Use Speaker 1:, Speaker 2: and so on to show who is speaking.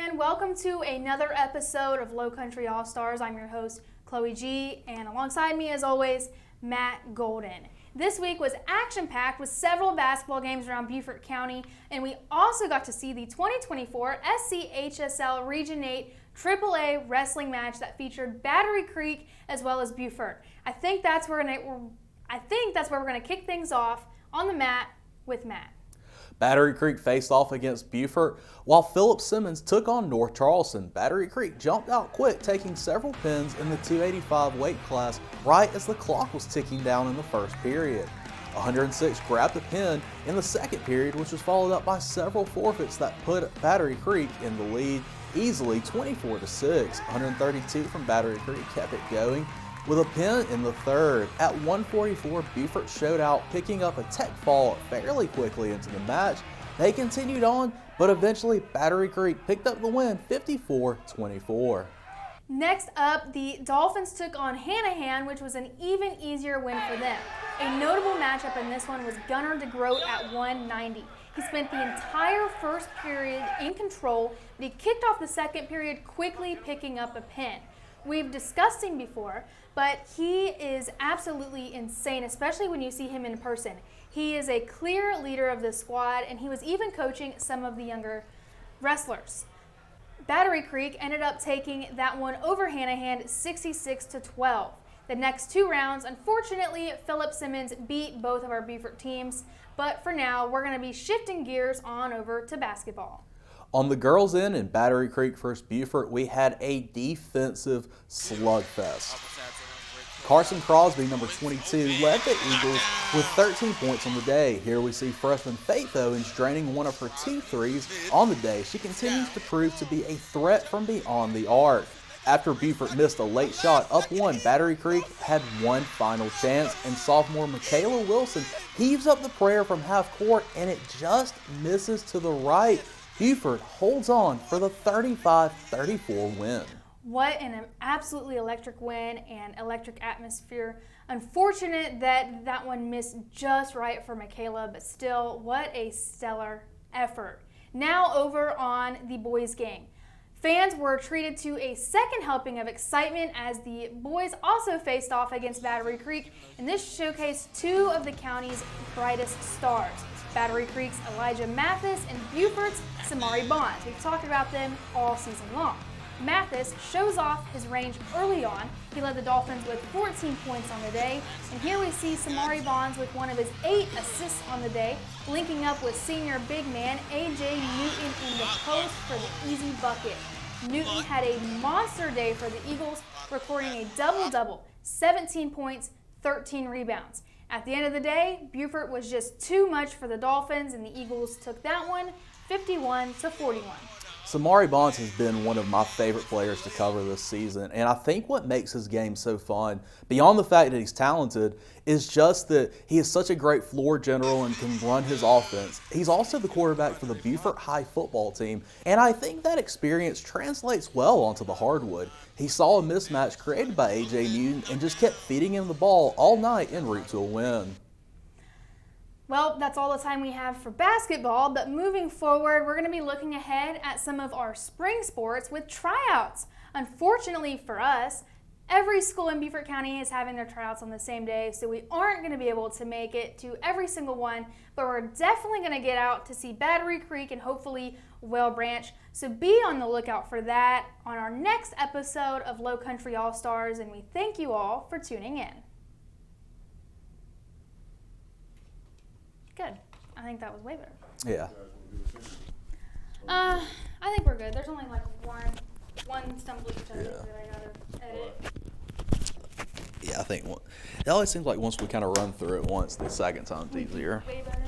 Speaker 1: and welcome to another episode of Lowcountry All-Stars. I'm your host, Chloe G, and alongside me, as always, Matt Golden. This week was action-packed with several basketball games around Beaufort County, and we also got to see the 2024 SCHSL Region 8 AAA wrestling match that featured Battery Creek as well as Beaufort. I think that's where we're going to kick things off on the mat with Matt.
Speaker 2: Battery Creek faced off against Beaufort, while Philip Simmons took on North Charleston. Battery Creek jumped out quick, taking several pins in the 285 weight class right as the clock was ticking down in the first period. 106 grabbed a pin in the second period, which was followed up by several forfeits that put Battery Creek in the lead easily 24-6. 132 from Battery Creek kept it going with a pin in the third. At 1:44, Beaufort showed out, picking up a tech fall fairly quickly into the match. They continued on, but eventually Battery Creek picked up the win 54-24.
Speaker 1: Next up, the Dolphins took on Hanahan, which was an even easier win for them. A notable matchup in this one was Gunnar DeGroat at 190. He spent the entire first period in control, but he kicked off the second period quickly picking up a pin. We've discussed him before, but he is absolutely insane, especially when you see him in person. He is a clear leader of the squad, and he was even coaching some of the younger wrestlers. Battery Creek ended up taking that one over Hanahan 66-12. The next two rounds, unfortunately, Philip Simmons beat both of our Beaufort teams, but for now, we're going to be shifting gears on over to basketball.
Speaker 2: On the girls' end in Battery Creek vs. Beaufort, we had a defensive slugfest. Carson Crosby, number 22, led the Eagles with 13 points on the day. Here we see freshman Faith Owens draining one of her 2 threes on the day. She continues to prove to be a threat from beyond the arc. After Beaufort missed a late shot up one, Battery Creek had one final chance, and sophomore Michaela Wilson heaves up the prayer from half court, and it just misses to the right. Beaufort holds on for the 35-34 win.
Speaker 1: What an absolutely electric win and electric atmosphere. Unfortunate that that one missed just right for Michaela, but still, what a stellar effort. Now over on the boys' game. Fans were treated to a second helping of excitement as the boys also faced off against Battery Creek, and this showcased two of the county's brightest stars. Battery Creek's Elijah Mathis and Beaufort's Samari Bonds. We've talked about them all season long. Mathis shows off his range early on. He led the Dolphins with 14 points on the day. And here we see Samari Bonds with one of his 8 assists on the day, linking up with senior big man A.J. Newton in the post for the easy bucket. Newton had a monster day for the Eagles, recording a double-double, 17 points, 13 rebounds. At the end of the day, Beaufort was just too much for the Dolphins, and the Eagles took that one 51-41.
Speaker 2: Samari Bonds has been one of my favorite players to cover this season, and I think what makes his game so fun, beyond the fact that he's talented, is just that he is such a great floor general and can run his offense. He's also the quarterback for the Beaufort High football team, and I think that experience translates well onto the hardwood. He saw a mismatch created by A.J. Newton and just kept feeding him the ball all night en route to a win.
Speaker 1: Well, that's all the time we have for basketball, but moving forward, we're going to be looking ahead at some of our spring sports with tryouts. Unfortunately for us, every school in Beaufort County is having their tryouts on the same day, so we aren't going to be able to make it to every single one, but we're definitely going to get out to see Battery Creek and hopefully Whale Branch, so be on the lookout for that on our next episode of Lowcountry All-Stars, and we thank you all for tuning in. Good. I think that was way better.
Speaker 2: Yeah.
Speaker 1: I think we're good. There's only like one stumble each other that I gotta edit.
Speaker 2: Yeah, I think it always seems like once we kind of run through it once, the second time's easier.
Speaker 1: Way better.